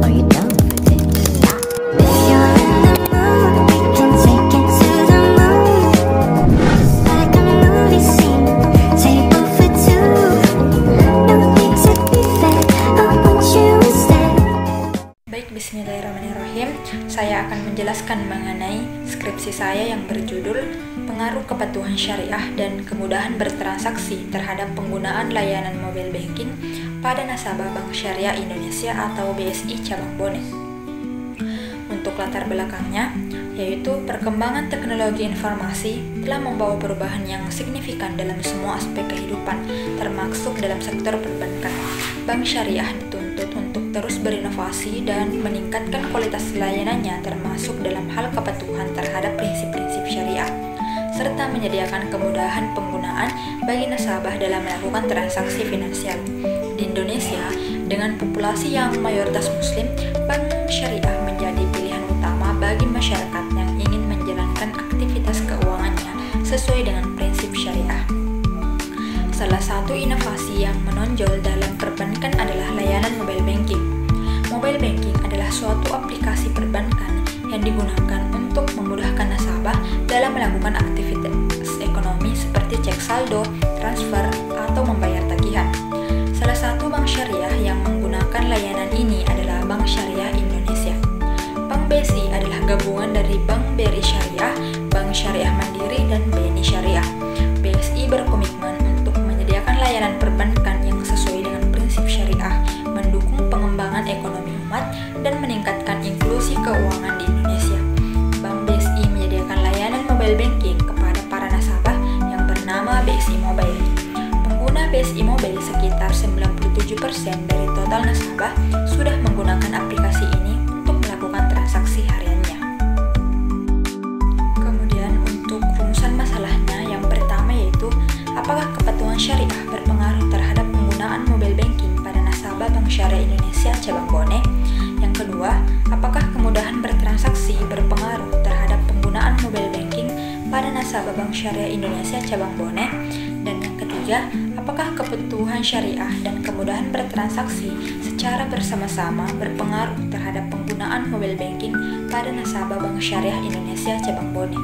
Are you down for this? If you're in the mood, we can take it to the moon. It's like a movie scene, table for two. No need to be fair, I want you instead. Baik, bismillahirrahmanirrahim. Saya akan menjelaskan mengenai skripsi saya yang berjudul Pengaruh Kepatuhan Syariah dan Kemudahan Bertransaksi Terhadap Penggunaan Layanan Mobile Banking pada Nasabah Bank Syariah Indonesia atau BSI Cabang Bone. Untuk latar belakangnya, yaitu perkembangan teknologi informasi telah membawa perubahan yang signifikan dalam semua aspek kehidupan, termasuk dalam sektor perbankan. Bank Syariah dituntut untuk terus berinovasi dan meningkatkan kualitas layanannya, termasuk dalam hal kepatuhan terhadap prinsip-prinsip syariah, serta menyediakan kemudahan penggunaan bagi nasabah dalam melakukan transaksi finansial. Di Indonesia, dengan populasi yang mayoritas Muslim, Bank Syariah menjadi pilihan utama bagi masyarakat yang ingin menjalankan aktivitas keuangannya sesuai dengan prinsip syariah. Salah satu inovasi yang menonjol dalam perbankan adalah layanan mobile banking. Mobile banking adalah suatu aplikasi perbankan yang digunakan untuk memudahkan nasabah dalam melakukan aktivitas ekonomi seperti cek saldo, transfer, atau membayar tagihan. Salah satu bank syariah yang menggunakan layanan ini adalah Bank Syariah Indonesia. Bank BSI adalah gabungan dari Bank BRI Syariah, Bank Syariah Mandiri, dan BNI Syariah. BSI berkomitmen untuk menyediakan layanan perbankan yang sesuai dengan prinsip syariah, mendukung pengembangan ekonomi umat, dan meningkatkan inklusi keuangan di Indonesia. Bank BSI menyediakan layanan mobile banking kepada para nasabah yang bernama BSI Mobile. Pengguna BSI Mobile sekitar 97% dari total nasabah sudah menggunakan aplikasi ini untuk melakukan transaksi hariannya. Kemudian untuk rumusan masalahnya, yang pertama yaitu apakah kepatuhan syariah berpengaruh terhadap penggunaan mobile banking pada nasabah Bank Syariah Indonesia Cabang Bone? Yang kedua, apakah kemudahan bertransaksi berpengaruh terhadap penggunaan mobile banking pada nasabah Bank Syariah Indonesia Cabang Bone? Dan yang ketiga, apakah kepatuhan syariah dan kemudahan bertransaksi secara bersama-sama berpengaruh terhadap penggunaan mobile banking pada nasabah Bank Syariah Indonesia Cabang Bone?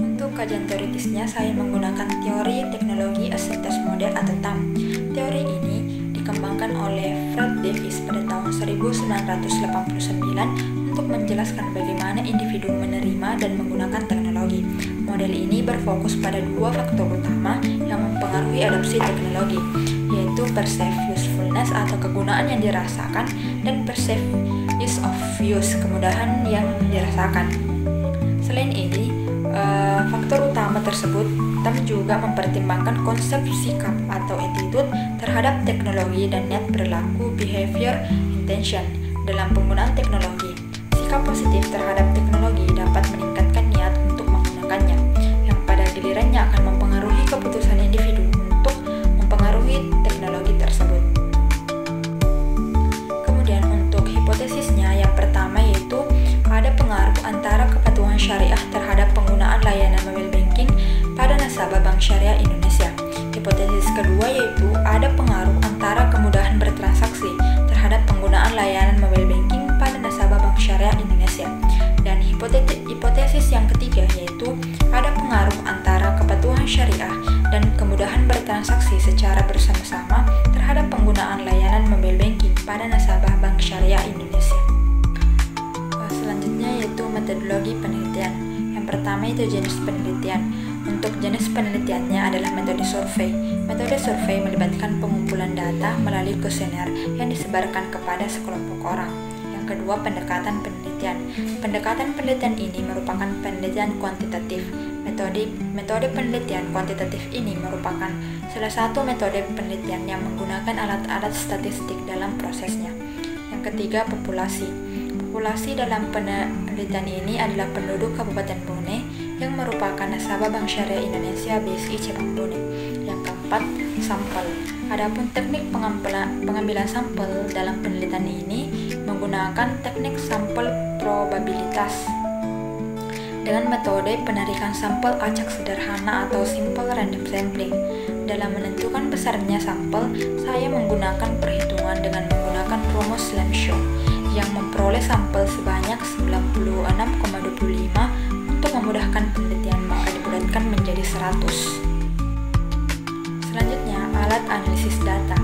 Untuk kajian teoritisnya, saya menggunakan teori teknologi acceptance model atau TAM. Teori ini dikembangkan oleh Fred Davis pada tahun 1989 untuk menjelaskan bagaimana individu menerima dan menggunakan teknologi. Model ini berfokus pada dua faktor utama yang mempengaruhi adopsi teknologi, yaitu perceived usefulness atau kegunaan yang dirasakan dan perceived ease of use, kemudahan yang dirasakan. Selain ini, faktor utama tersebut TAM juga mempertimbangkan konsep sikap atau attitude terhadap teknologi dan niat perilaku behavior intention dalam penggunaan teknologi. Sikap positif terhadap teknologi dapat meningkatkan niat untuk menggunakannya, yang pada gilirannya akan mempengaruhi keputusan individu untuk mempengaruhi teknologi tersebut. Kemudian untuk hipotesisnya, yang pertama yaitu ada pengaruh antara kepatuhan syariah terhadap penggunaan layanan mobile banking pada nasabah Bank Syariah Indonesia. Hipotesis kedua yaitu ada pengaruh antara kemudahan bertransaksi terhadap penggunaan layanan mobile banking pada nasabah Bank Syariah Indonesia. Dan hipotesis yang ketiga yaitu ada pengaruh antara kepatuhan syariah dan kemudahan bertransaksi secara bersama-sama terhadap penggunaan layanan mobile banking pada nasabah Bank Syariah Indonesia. Selanjutnya yaitu metodologi penelitian. Yang pertama itu jenis penelitian. Untuk jenis penelitiannya adalah metode survei. Metode survei melibatkan pengumpulan data melalui kuesioner yang disebarkan kepada sekelompok orang. Yang kedua, pendekatan penelitian. Pendekatan penelitian ini merupakan penelitian kuantitatif. Metode penelitian kuantitatif ini merupakan salah satu metode penelitian yang menggunakan alat-alat statistik dalam prosesnya. Yang ketiga, populasi. Populasi dalam penelitian ini adalah penduduk Kabupaten Bone yang merupakan nasabah Bank Syariah Indonesia BSI Cabang Bone. Yang keempat, sampel. Adapun teknik pengambilan sampel dalam penelitian ini menggunakan teknik sampel probabilitas dengan metode penarikan sampel acak sederhana atau simple random sampling. Dalam menentukan besarnya sampel, saya menggunakan perhitungan dengan menggunakan rumus Lamshaw yang memperoleh sampel sebanyak 96,25 untuk memudahkan penelitian, maka dibulatkan menjadi 100. Selanjutnya, alat analisis data.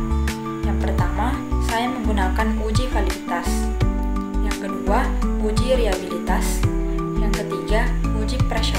Yang pertama, saya menggunakan uji validitas. Yang kedua, uji reliabilitas. Yang ketiga, uji pressure